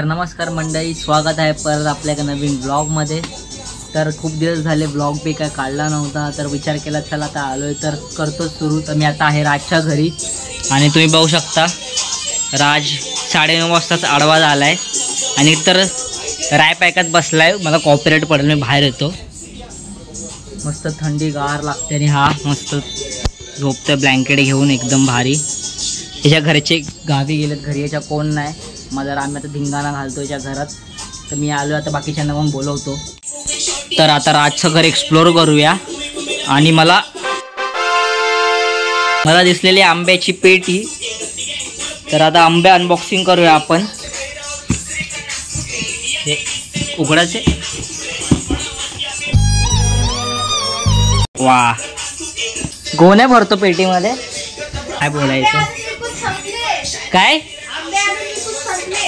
तर नमस्कार मंडळी, स्वागत आहे परत आपल्या एका नवीन ब्लॉगमध्ये। तर खूप दिवस झाले ब्लॉग बी काय काढला नव्हता, तर विचार केला चला आता आलोय तर करतो सुरू। तर मी आता आहे राजच्या घरी आणि तुम्ही बघू शकता राज 9:30 वाजताच आडवा झालाय आणि तर राय पॅकात बसलाय। मला कॉपीराइट पडेल, मी बाहेर येतो। मस्त थंडी गार लागते आणि हा मस्त झोपतोय ब्लँकेट घेऊन एकदम भारी। त्याच्या घरचे गावी गेलेत, घरी याच्या कोण नाही। माझा आम्ही आता धिंगाणा घालतो याच्या घरात। तर मी आलो आता बाकीच्यांना मग बोलवतो। तर आता राजचं घर एक्सप्लोर करूया आणि मला दिसलेली आंब्याची पेटी। तर आता आंबे अनबॉक्सिंग करूया आपण। हे उघडायचे, वा गोण्या भरतो पेटीमध्ये। काय बोलायचं, काय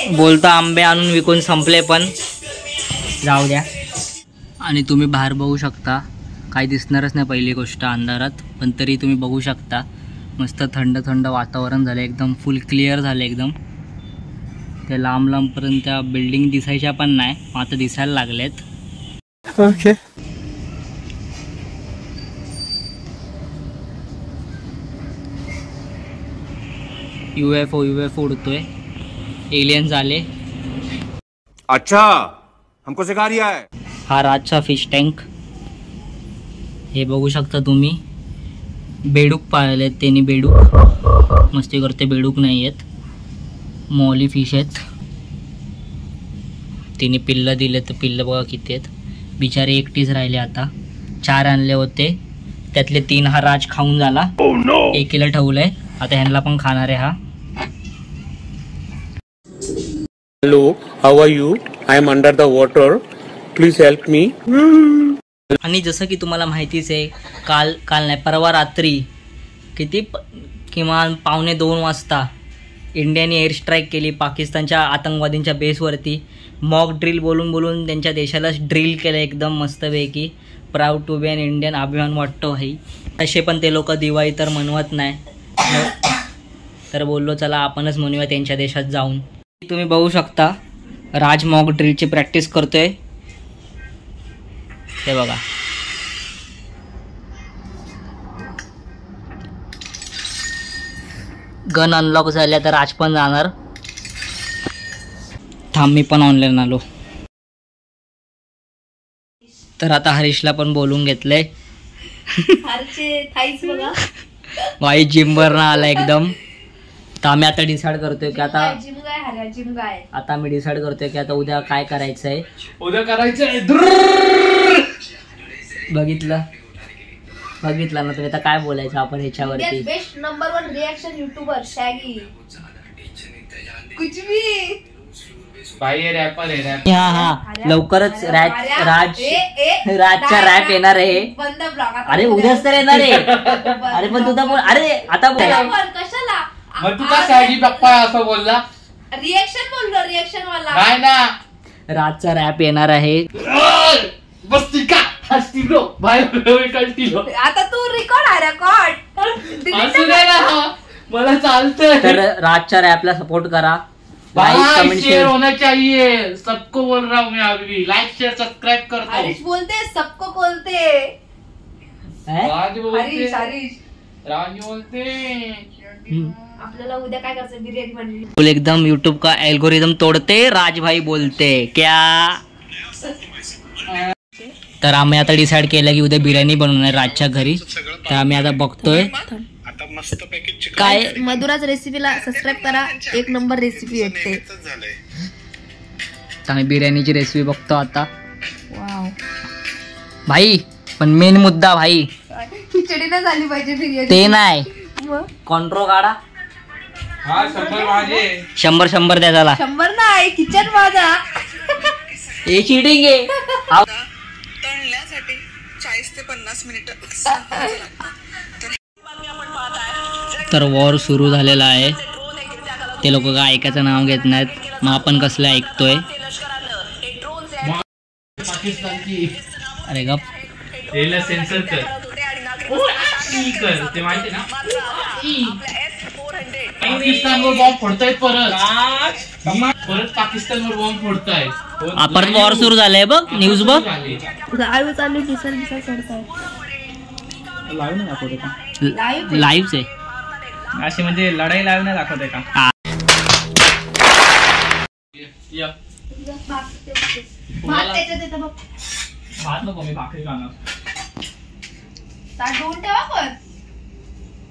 बोलतो आंबे आणून विकून संपले, पण जाऊ द्या। आणि तुम्ही बाहेर बघू शकता, काही दिसणारच नाही पहिली गोष्ट अंधारात, पण तरी तुम्ही बघू शकता मस्त थंड थंड वातावरण झालं, एकदम फुल क्लिअर झालं एकदम। ते लांब लांबपर्यंत त्या बिल्डिंग दिसायच्या पण नाही, आता दिसायला लागलेत। ओके यूएफओ उड़तोय, एलियन्स आले। अच्छा हमको सिखा रिया है। हा राजचा फिश टँक, हे बघू शकता तुम्ही। बेडूक पाळलेत त्यांनी, बेडूक मस्ती करते, बेडूक नाही आहेत, मौली फिश आहेत। तिने पिल्लं दिले, तर पिल्लं बघा किती आहेत। बिचारे एकटीच राहिले आता। 4 आणले होते, त्यातले 3 हा राज खाऊन झाला। एकीला ठेवलंय, आता ह्यांना पण खाणार आहे हा। Hello, how are you? I am under the water. Please help me. आणि जसं की तुम्हाला माहितीच आहे, काल नाही परवा रात्री किमान 1:45 वाजता इंडियाने एअर स्ट्राईक केली पाकिस्तानच्या आतंकवादींच्या बेसवरती। मॉक ड्रिल बोलून त्यांच्या देशालाच ड्रिल केलं एकदम मस्तपैकी। Proud to be an Indian, अभिमान वाटतो भाई। तसे पण ते लोक दिवाळी तर मनवत नाही, तर बोललो चला आपणच म्हणूया त्यांच्या देशात जाऊन। तुम्ही बघू शकता राज मॉक ड्रिलची प्रॅक्टिस करतोय, हे बघा। गन अनलॉक झाल्या तर राज पण जाणार। थांब मी पण ऑनलाईन आलो। तर आता हरीशला पण बोलून घेतलंय। भाई जिमवर ना आला एकदम। तर आम्ही आता डिसाइड करतोय की आता मी डिसाइड करतोय की आता उद्या काय करायचंय। उद्या करायचंय बघितलं ना तुम्ही, आता काय बोलायचं आपण ह्याच्यावरती। बेस्ट नंबर 1 रिएक्शन यूट्यूबर शॅगी कुछ भी भाई, ये रॅपर है रॅप। हा लवकरच राजचा रॅप येणार आहे। अरे उद्याच तर येणार आहे। अरे पण तुझा बोल, अरे आता कशाला मग तू का शॅगी पप्पा असं बोलला? रिएक्शन बोललो, रिएक्शन वाला नाही ना। राजचा रॅप येणार आहे। बस का हस्तिलो भाई कल्टिलो। आता तू रेकॉर्ड आहे, रेकॉर्ड असू दे ना, मला चालतंय। तर राजच्या रॅपला सपोर्ट करा, भाई कमेंट शेयर होना चाहिए, सबको बोल रहा हूँ मैं अभी। लाइक शेयर सब्सक्राइब करता हूँ। हरीश बोलते सबको बोलते, राज बोलते, राज बोलते। आपल्याला उद्या काय करायचं, बिर्याणी बनवली। एकदम यूट्यूब का एल्गोरिदम तोडते राज भाई बोलते क्या। तर आम्ही आता डिसाइड केलं की उद्या बिर्याणी बनवणार राजच्या घरी। तर आम्ही आता बघतोय काय। मधुराज रेसिपीला सबस्क्राइब करा, 1 नंबर रेसिपी येते। आम्ही बिर्याणीची रेसिपी बघतो आता। वाव भाई पण मेन मुद्दा भाई, खिचडी नाही झाली पाहिजे बिर्याणी, ते नाही कॉन्ट्रो काढा। 100 द्या त्याला। 100 नाही, किचन माझा। हे चिटिंग आहे। तळण्यासाठी 40 ते 50 मिनिटं। तर वॉर सुरू झालेला आहे, ते लोक काय ऐकायचं नाव घेत नाहीत, मग आपण कसलं ऐकतोय। अरे गप, सेन्सर कर ते माहिती ना। पाकिस्तानवर बॉम्ब फोडतायत परत पाकिस्तानवर बॉम्ब फोडतायत. परत वॉर सुरू झालंय बघ. न्यूज बघ. लाईव्ह चालू दिसल चढताय. लाईव्ह नाही दाखवते का? लाईव्ह आहे अशी म्हणजे लढाई लाईव्ह नाही दाखवते का? भात नको मी भाकरी खाणार.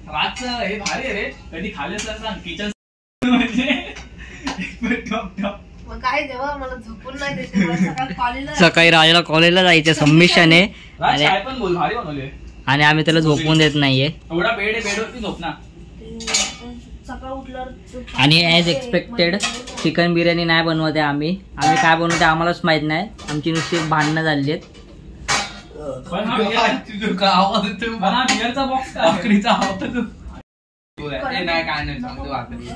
रातचं हे भारी आहे रे. कधी खाल्लेस तर सांग. किचन सकाळी राजाला कॉलेजला जायचं सबमिशन आहे पण बोल भारी बनवले. आणि आम्ही त्याला झोपून देत नाहीये. एवढा बेड आहे, बेडवरती झोप ना. आणि ॲज एक्सपेक्टेड चिकन बिर्याणी नाही बनवते आम्ही काय बनवते आम्हालाच माहित नाही. आमची नुसती भांडणं झाली आहेत. पण हा आवाज येतो. बिअरचा बॉक्स काय? भाकरीचा आवाज येतो. नाही काय नाही सांगतो भाकरी.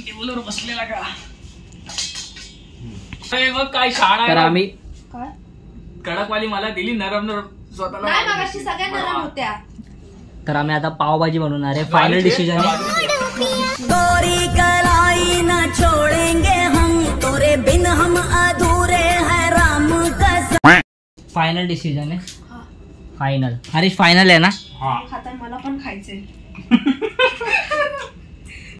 टेबलवर बसलेला का? मग काय शाळा तर आम्ही कडकवाली मला दिली नरम नरम स्वतःला. सगळ्या नरम होत्या. तर आम्ही आता पावभाजी बनवणार आहे. फायनल डिसिजन आहे. तोरी कलाई न छोड़ेंगे हम तोरे बिन हम अधूरे हैं राम कसम. फायनल डिसिजन आहे. फायनल. अरे फायनल आहे ना. खाता मला पण खायचंय.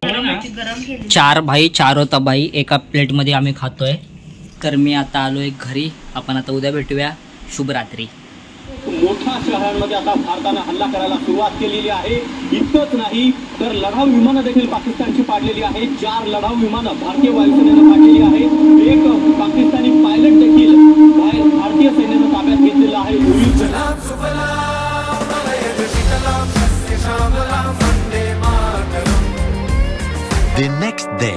गरम केली. 4 भाई 4 तबाई एका प्लेट मध्ये आम्ही खातोय. तर मी आता आलोय घरी. आपण आता उद्या भेटूया. शुभ रात्री. मोठ्या शहरांमध्ये आता भारतानं हल्ला करायला सुरुवात केलेली आहे. इतकंच नाही तर लढाऊ विमानं देखील पाकिस्तानची पाडलेली आहेत. 4 लढाऊ विमानं भारतीय वायुसेनेनं पाडलेली आहेत. एक पाकिस्तानी पायलट देखील भारतीय सैन्यानं ताब्यात घेतलेला आहे.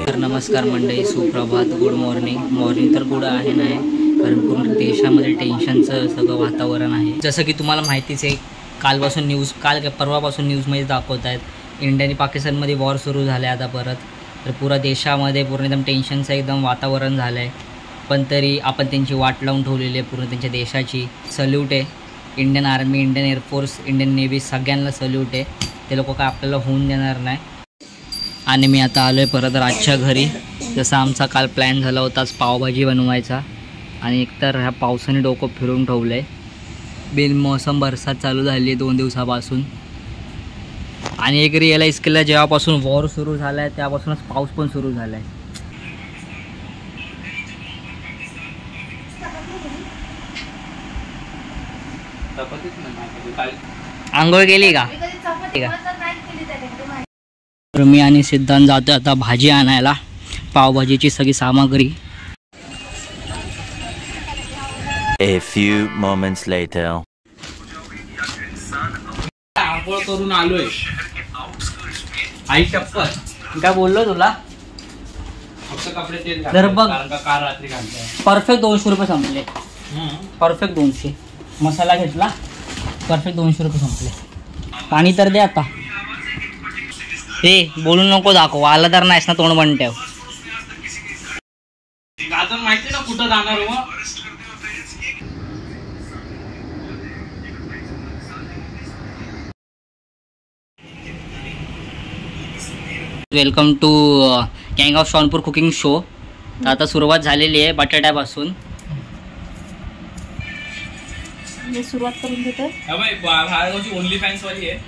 तर नमस्कार मंडळी, सुप्रभात, गुड मॉर्निंग तर गुड आहे नाही, कारण पूर्ण देशामध्ये टेन्शनचं सगळं वातावरण आहे. जसं की तुम्हाला माहितीच आहे, कालपासून परवापासून न्यूजमध्ये दाखवत आहेत इंडिया आणि पाकिस्तानमध्ये वॉर सुरू झालं आहे आता परत. तर पुरा देशामध्ये पूर्ण एकदम टेन्शनचं एकदम वातावरण झालं आहे. पण तरी आपण त्यांची वाट लावून ठेवलेली आहे पूर्ण त्यांच्या देशाची. सल्यूट आहे Indian army, Indian air force, Indian navy, सगळ्यांना सल्यूट आहे. ते लोक काय आपल्याला होऊन देणार नाही. आणि मी आता आलो आहे परत राजच्या घरी. जसं आमचा काल प्लॅन झाला होताच पावभाजी बनवायचा, आणि एकतर ह्या पावसाने डोकं फिरून ठेवलं आहे. बेमौसम बरसात चालू झाली आहे 2 दिवसापासून. आणि एक रिअलाईज केलं, जेव्हापासून वॉर सुरू झाला आहे त्यापासूनच पाऊस पण सुरू झाला आहे. आंघोळ केली का? तर मी आणि सिद्धांत जातो आता भाजी आणायला, पावभाजीची सगळी सामग्री. A few moments later. आंघोळ करून आलोय. आई शपथ काय बोललो तुला? फक्त कपडे तेच घाल. तर बघ, कारण का काल रात्री घालतोय. परफेक्ट 200 रुपये संपले. परफेक्ट 200. मसाला घेतला, परफेक्ट 200 रुपये संपले. पाणी तर दे आता. हे बोलू नको, दाखव. आला तर नाहीस ना तोंड बंद ठेव. गाजर माहिती ना कुठं जाणार हो. वेलकम टू गँग ऑफ शॉनपूर कुकिंग शो. तर आता सुरुवात झालेली आहे बटाट्यापासून. मी सुरुवात करून देतो. भारताची ओनली फॅन्स वाली आहे.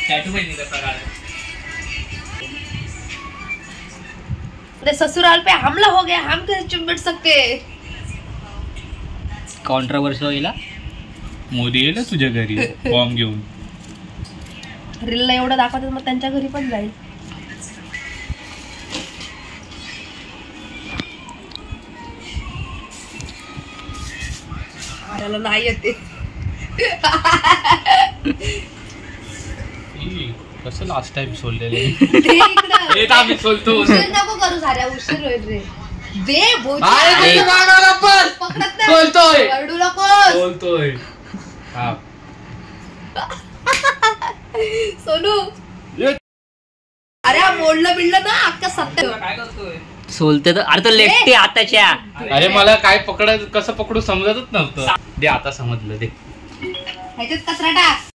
टॅटू पण नाही का? अरे ससुराल पे हमला हो गया, हम कैसे चुप बैठ सकते? कॉन्ट्रोवर्सी होईल. मोदी येईल तुझ्या घरी बॉम्ब घेऊन. रीलला एवढं दाखवतात, मग त्यांच्या घरी पण जाईल. मला नाही येते. कसं लास्ट टाइम सोडलेले आम्ही सोलतो. उशीर नको करू, साऱ्या उशीर होईल रे. दे बोलतोय रडू नको. बोलतोय सोनू. अरे मोडलं बिडलं ना अख्खा सत्य. काय करतोय? सोलते तर. अरे तो लेफ्टी आताच्या. अरे मला काय कसं पकडू समजतच नव्हतं. दे आता समजलं. दे ह्याच्यात कचरा टाक.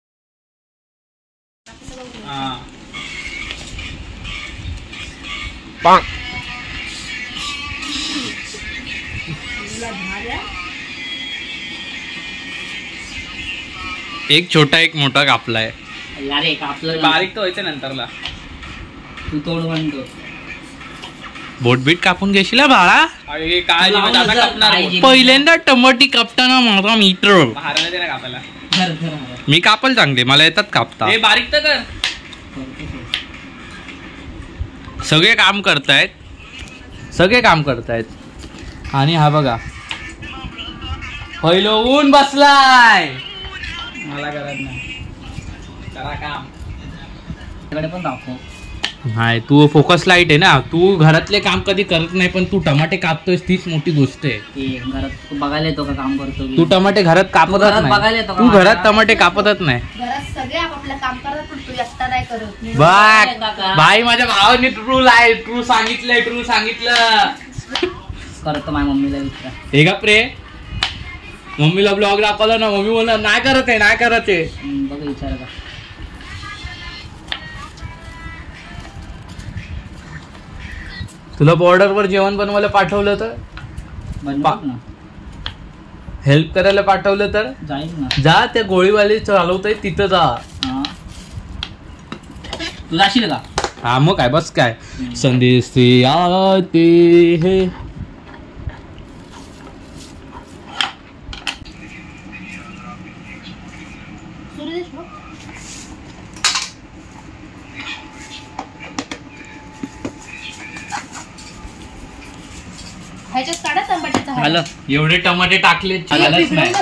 एक छोटा एक मोठा कापलाय. यार एक आपलं बारीक तर व्हायचं नंतरला. तू तोड म्हणतो. बोटबीट कापून घेशील बाळा. अरे काय दादा कापणार. पहिल्यांदा टमाटी कापताना माझा मित्र महाराणा दे ना कापायला. मी कापल चांगले, मला येतात कापता. हे बारीक तर कर. सगळे काम करतायत, सगळे काम करतायत. आणि हा बघा पहिलं ऊन बसलाय. मला करत नाही. करा काम. तिकडे पण दाखव. नाही तू फोकस लाईट आहे ना. तू घरातले काम कधी करत नाही, पण तू टमाटे कापतोयस तीच मोठी गोष्ट आहे. घरात तू बघायला येतो का काम करतो. तू टमाटे घरात कापतच नाही. तू घरात टमाटे कापतच नाही. घरात सगळे आपापलं काम करत, पण तू एकटा नाही करत. बघ भाई, माझ्या भावाने ट्रू सांगितलं. करतो माझ्या मम्मीला विचार. हे का प्रे मम्मीला ब्लॉग दाखवला ना, मम्मी बोलणार नाही करत आहे. बघ विचार का. तुला बॉर्डर वर जेवण बनवायला पाठवलं तर ना. हेल्प करायला पाठवलं तर जाईल ना. जा. त्या गोळीवाले चालवतय तिथं जा. तू जाशील का. हा मग काय. बस काय संदेश से आते है. ह्याच्यात काढा टमाट्याचा हात. झालं. एवढे टमाटे टाकले चालत नाही.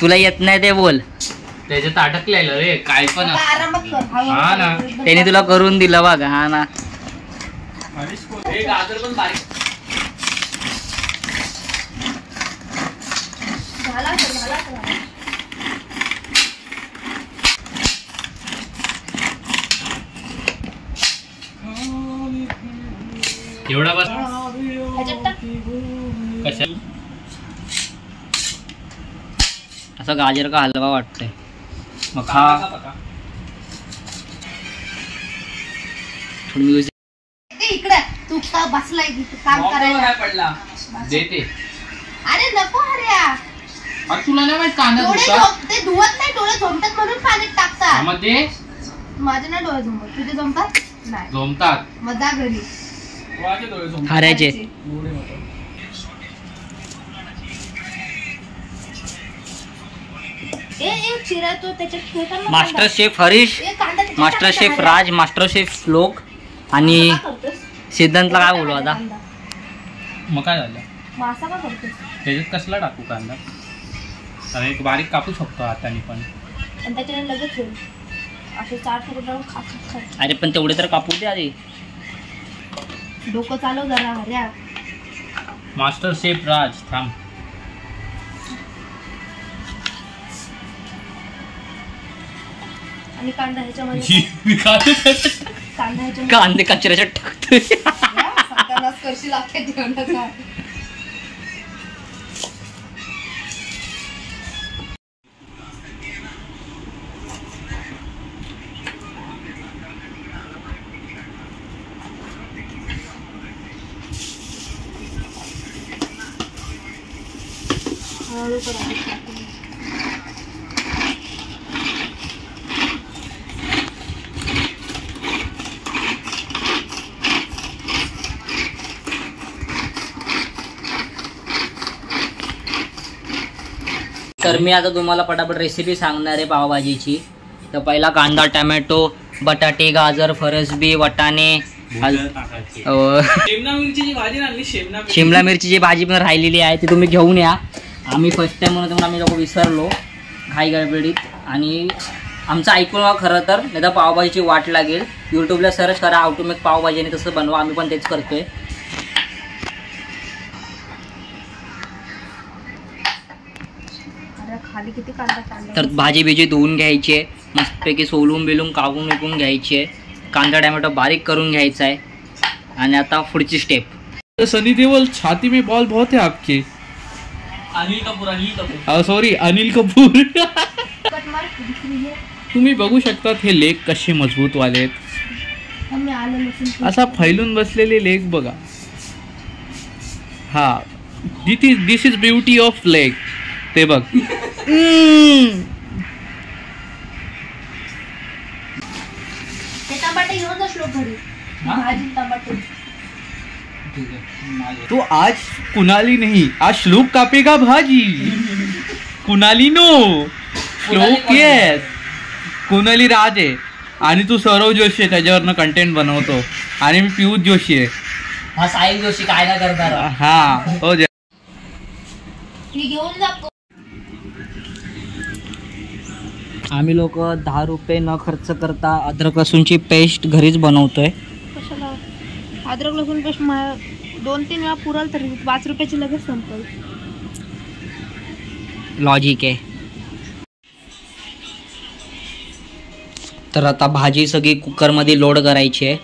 तुला येत नाही ते बोल. त्याच्यात अटकलेलं रे काय पण. आरामात कर. हा ना. त्याने तुला करून दिलं बघ. हा ना. गाजर पण बारीक. झाला. एवढा बस. ह्याच्यात टाक. कशा असं गाजर का हलवा वाटतंय. मग खा. इकडे तू का बसलाय काम करायला. पडला देते. अरे नको हर्या. तुला नाही माहित कांदा ते धुवत नाही, डोळे झोमतात म्हणून पाण्यात टाकतात. माझे ना डोळे झोमत. तुझे झोमतात नाही. झोमतात. मग जा घरी. हऱ्याचे. चिरा तो त्याच्यात. Master chef Harish, master chef Raj, master chef Shlok आणि सिद्धांतला काय बोलू आता. मग काय झालं. मासा का करतोस. त्याच्यात कसला टाकू कांदा. अरे एक बारीक कापू शकतो हाताने पण. आणि त्याच्याने लगेच होईल. असे 4 तुकडे खात. अरे पण तेवढे तर कापू दे आधी. डोकं चालव जरा हऱ्या. मास्टर शेफ राज थांब. आणि कांदा ह्याच्यामध्ये. कांदे कचऱ्याच्यात टाकतोय. करशील अख्ख्या जेवणाचा. तर मी आता तुम्हाला पटापट रेसिपी सांगणार आहे पावभाजीची. तर पहिला कांदा, टमॅटो, बटाटे, गाजर, फरसबी, वाटाणे, शिमला मिरचीची भाजी पण राहिलेली आहे ती तुम्ही घेऊन या. आम्ही फर्स्ट टाइम म्हणून आम्ही लोक विसरलो घाई गडबडीत. आणि आमचं ऐकून खरं तर नाही तर पावभाजीची वाट लागेल. यूट्यूबला सर्च करा हाऊ टू मेक पावभाजी आणि तसं बनवा. आम्ही पण तेच करतोय. तर भाजी बिजी धुवून घ्यायची आहे मस्तपैकी. सोलून बिलून काढून विकून घ्यायची आहे. कांदा टमॅटो बारीक करून घ्यायचा आहे. आणि आता पुढची स्टेप. सनी देओल छाती में बॉल बहुत है आपके. अनिल कपूर. सॉरी अनिल कपूर. तुम्ही बघू शकता हे लेग कसे मजबूत वाले आहेत. आलं लसूण असा फैलून बसलेले लेग बघा. हा दिस इज ब्युटी ऑफ लेग. ते बघ. हे टमाटे घेऊन जा श्लोक घरी. भाजी टमाटे. तो आज कुणाली नहीं, आज श्लोक कापेगा भाजी. कुणाली नो, श्लोक येस. कुणाली राज आहे आणि तू सौरव जोशी आहे, त्याच्यावरनं कंटेंट बनवतो. आणि मी पियुष जोशी आहे. हा साहिल जोशी काय ना करणार. हा हो. मी घेऊन जातो. आम्ही लोक 10 रुपये न खर्च करता अद्रक लसूणची पेस्ट घरीच बनवतोय. कशाला अद्रक लसूण पेस्ट 2-3 वेळा पुरल तरी 5 रुपयाची लगेच संपल. लॉजिक आहे. तर आता भाजी सगळी कुकरमध्ये लोड करायची आहे.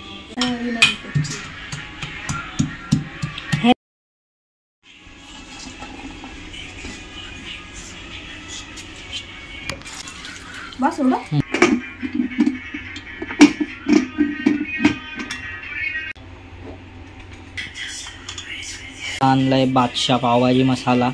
बस एवढं. आणलाय बादशाह पावभाजी मसाला.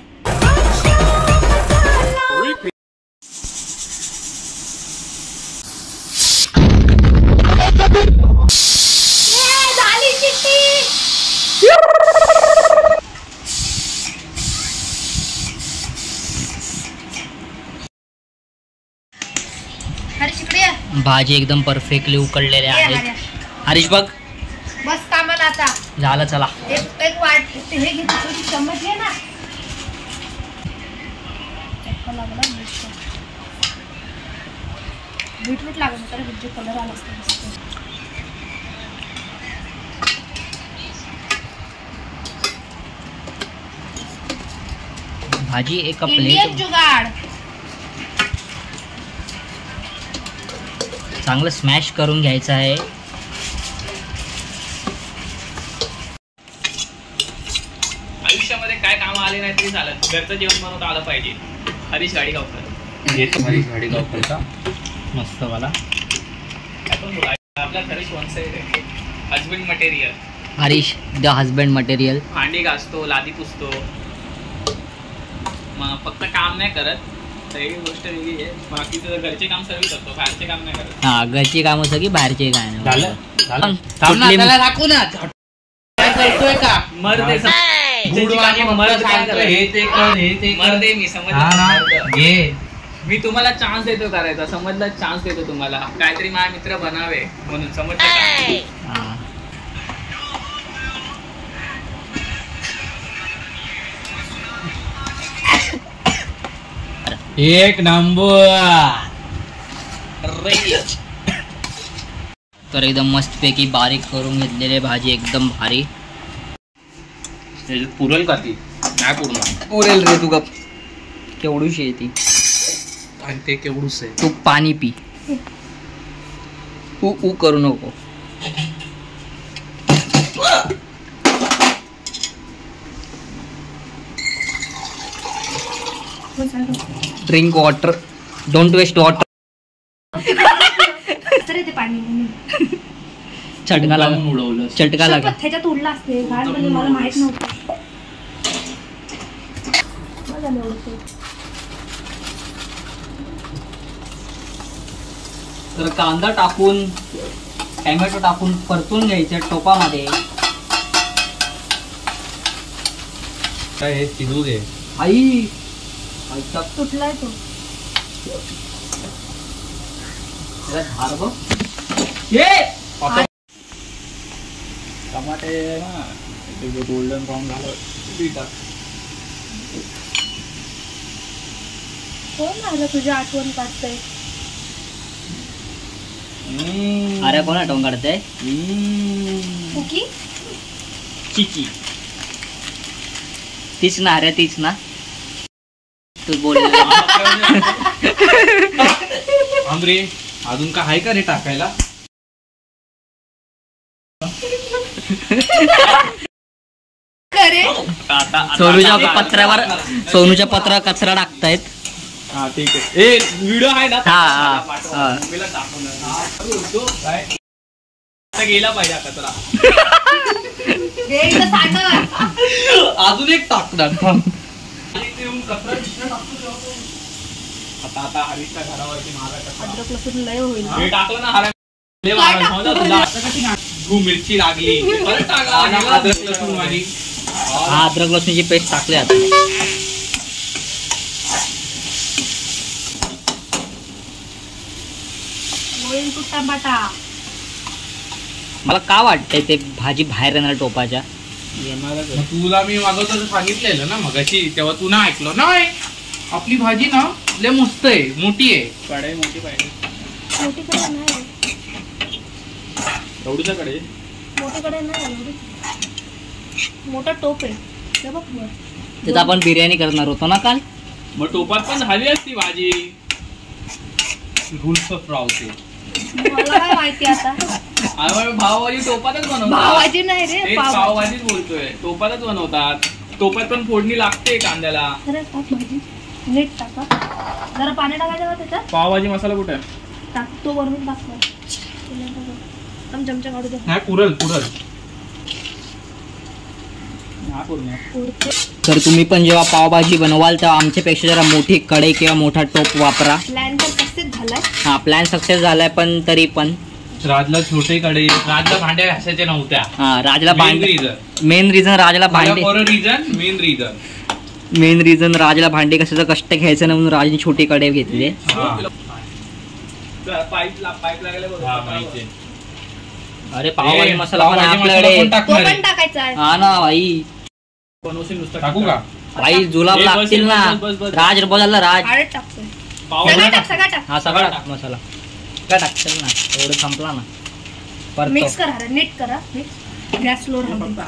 भाजी एकदम परफेक्टली उकळलेले आहेत. हरीश बघ बस कामाला आता झालं. चला एक वाट हे घे, छोटी चम्मच घे ना. बीटरूट लागेल तर म्हणजे कलर आला असता. भाजी एका इंडियन प्लेट जुगाड. चांगलं स्मॅश करून घ्यायचं आहे. आयुष्यामध्ये काय कामं आले नाही तरी चालत, घरचं जेवण बनवता आलं पाहिजे. हरीश गाडी गावकर घेतो. हरीश गाडी गावकरचा मस्त वाला. आपण बोला आपला हरीश वन साइड आहे. Husband material. Harish the husband material. भांडी घासतो, लादी पुसतो, मग फक्त काम नाही करत. तर एक गोष्ट वेगळी आहे, बाकीचं घरचे काम सर्व करतो, बाहेरचे काम नाही करत. हा घरची कामं सगळी बाहेरचे काय नाही. झालं कुठली- दाखवू ना काय करतोय का. मर्द मी समजलं. घे मी तुम्हाला चान्स देतो करायचा. समजलं, चान्स देतो तुम्हाला. काहीतरी माझा मित्र बनावे म्हणून. समजलं. एक नंबर. तर एकदम मस्तपैकी बारीक करून घेतलेले भाजी एकदम भारी. पुरेल का ती. नाही पूर्ण पुरेल रे. तू गप. केवढूशी आहे ती. आणि ते केवढूच आहे. तू पाणी पी. ऊ करू नको. Drink water. Don't waste water. ते पाणी चटका लागा. उडवलं. चटका लागा. त्याच्यात उडला असते. म्हणजे मला माहित नव्हतं. तर कांदा टाकून टोमॅटो टाकून परतून घ्यायचं टोपामध्ये. काय हे शिजू दे. आई तुटलाय तो. धार बघ. टमाटे ना गोल्डन ब्राऊन झालं. कोण आलं तुझी आठवण काढतंय. अरे कोण आठवण काढतंय. कुकी चिची. तीच ना. अरे तीच ना. तू बोल. आमरे अजून का आहे का रे टाकायला. सोनूच्या पत्रावर कचरा टाकतायत. हा ठीक आहे. ए व्हिडिओ आहे ना. गेला पाहिजे हा कचरा. हे इथं सांडलं. अजून एक टाकणार कचरा आता हरीशच्या घरावरती अद्रक लसूण लय होईल. हे टाकलं ना हरा मिरची लागली अद्रक लसूण वाली. हा अद्रक लसूणची पेस्ट टाकली आता. होईल तू टमाटा. मला का वाटतंय ते भाजी बाहेर येणार टोपाच्या. तुला मी मागवतो सांगितलेलं ना मगाशी, तेव्हा तू ना ऐकलं नाही. आपली भाजी ना लय मस्त आहे, मोठी आहे. कढई मोठी पाहिजे. मोठी कढई नाही. एवढीच्या कढई मोठी कढई नाही. मोठा टोप आहे. हे बघ वर. तिथं आपण बिर्याणी करणार होतो ना काल. मग टोपात पण झाली असती भाजी. Rules of Raote. मला काय माहिती आता. भावभाजी टोपातच बनवतात. भावभाजी नाही रे, पावभाजीच बोलतोय. टोपातच बनवतात. टोपात पण फोडणी लागते कांद्याला. अरे टाक भाजी. नीट टाका. जरा पाणी टाकायचं का त्याच्यात. पावभाजी मसाला कुठे आहे. टाकतो बनवून टाकतो. चमचा काढू दे. नाही पुरल. तर तुम्ही पण जेव्हा पावभाजी बनवाल तेव्हा आमच्यापेक्षा जरा मोठी कढई किंवा मोठा टोप वापरा. प्लॅन तर सक्सेस झालाय. हा प्लॅन सक्सेस झालाय, पण तरी पण राजला छोटे कढई. राजला भांड्या घासायच्या नव्हत्या. हा राजला भांडे. मेन रिझन राजला भांडे कशाचं कष्ट घ्यायचं नाही म्हणून राजने छोटी कढई घेतली. अरे पावभाजी मसाला पण आपल्याकडे टाकायचा आहे. हा ना भाई. टाकू का भाई जुलाब लागतील ना. राज बोलायला राज. टाकतोय. हा सगळा टाक मसाला. काय टाकशील ना एवढं संपला ना. मिक्स करा. नीट करा. गॅस स्लो राहू दे.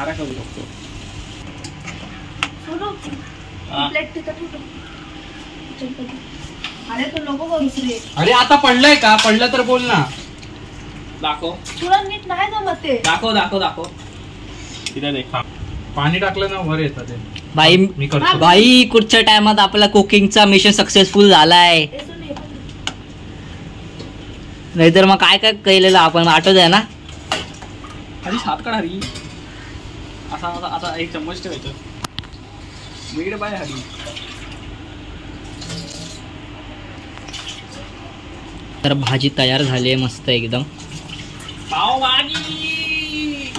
प्लेट तिथं ठेव. अरे तू नको करूस रे. अरे आता पडलंय का. पडलं तर बोल ना. दाखव. तुला नीट नाही जमत ते. दाखव. तिथे देख. पाणी टाकलं ना वर येतं ते. भाई कुठच्या टायमात आपला कुकिंगचा मिशन सक्सेसफुल झालाय. नाहीतर मग काय काय केलेलं आपण आठवत आहे ना. हरी हात काढ. हरी असा एक चम्मच ठेवायचं. मीठ बाय हरी. तर भाजी तयार झाली आहे मस्त एकदम. पावभाजी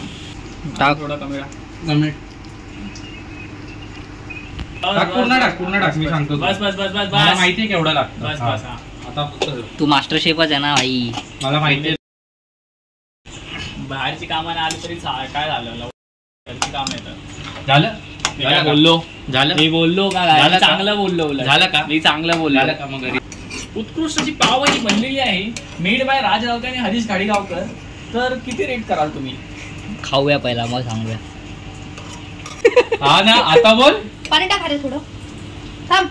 टाक. थोडा कमी पूर्ण टाक. मी सांगतो. बस मला माहिती आहे केवढा लागतं. बस आता तू मास्टर शेफच आहे ना भाई. मला माहिती आहे. बाहेरची कामं आली तरी काय झालं. काम येतं. झालं मी बोललो का. चांगलं बोललो. झालं का. मी चांगलं बोललो. झालं का. मग घरी उत्कृष्ट अशी पावभाजी बनलेली आहे. मेड बाय राज रावते आणि हरीश खाडीगावकर. तर किती रेट कराल तुम्ही. खाऊया पहिला मग सांगूया. हा ना. आता बोल. पाणी टाका रे थोडं. थांब.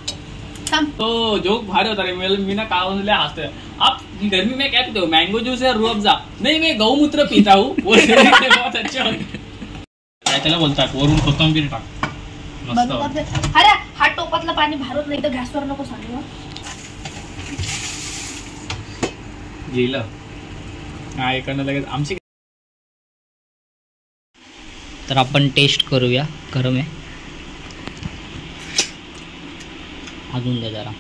तो जोक भारी होता रे. मी ना कावून हंसते. आप गर्मी में क्या पीते हो. मैंगो जूस या रूअफ़ज़ा. नहीं मैं गौमूत्र पीता हूँ. बहुत अच्छे होते. त्याला बोलतात वरून कोथिंबीर टाक. मस्त. अरे हा टोपातलं पाणी भारत नाही तर गॅसवर नको सांगू. गेलं. हा इकडनं लगेच आमची. तर आपण टेस्ट करूया. गरम आहे अजून दे जरा.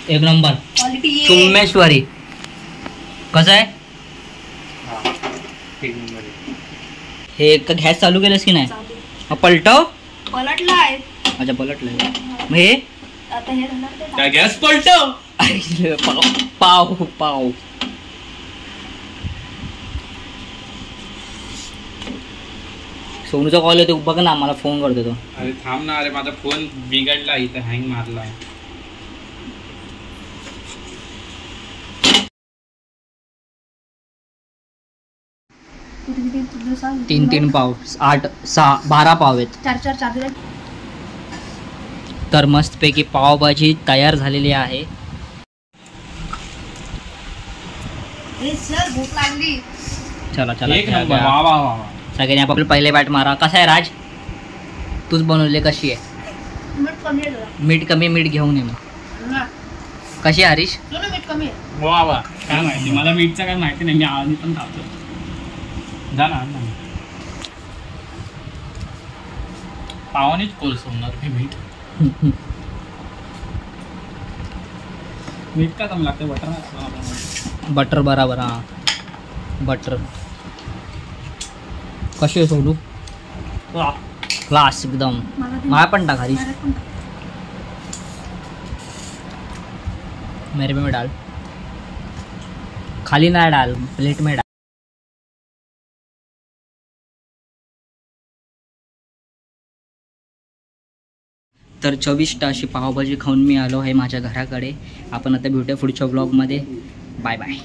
एक नंबर. चुम्मेश्वरी. कसं आहे. हे गॅस चालू केलंस की नाही. पलटव. पलटलाय. अच्छा पलटलंय. मग हे आता हे राहणार ते. गॅस पलटव. पाव. सोनूचा कॉल येतो बघ ना. मला फोन करतो तो. अरे थांब ना. अरे माझा फोन बिघडला इथं. हँग मारला. तीन पाव. 8 6 12 पाव आहेत. 4 तर मस्तपैकी पावभाजी तयार झालेली आहे. भूक लागली. चला एक नंबर. वा. सगळ्यांनी आपण पहिले बॅट मारा. कसा आहे राज. तूच बनवले. कशी आहे. मीठ कमी आहे जरा. मीठ कमी. मीठ घेऊन ये मग. कशी आहे हरीश? मीठ कमी आहे. वा वा, काय माहिती, मला मीठचं काय माहिती नाही, मी आळणी पण खातो. जा ना पावानेच कोलसवणार मी मीठ. मीठ का कमी लागते? बटर बटर बराबर. हा बटर कशी आहे सोडू? क्लास एकदम. मला पण टाक हरीश. मेरे में डाल, खाली ना डाल, प्लेट में डाल. तर चविष्ट अशी पावभाजी खाऊन मी आलो आहे माझ्या घराकडे. आपण आता भेटूया पुढच्या ब्लॉगमध्ये. Bye bye.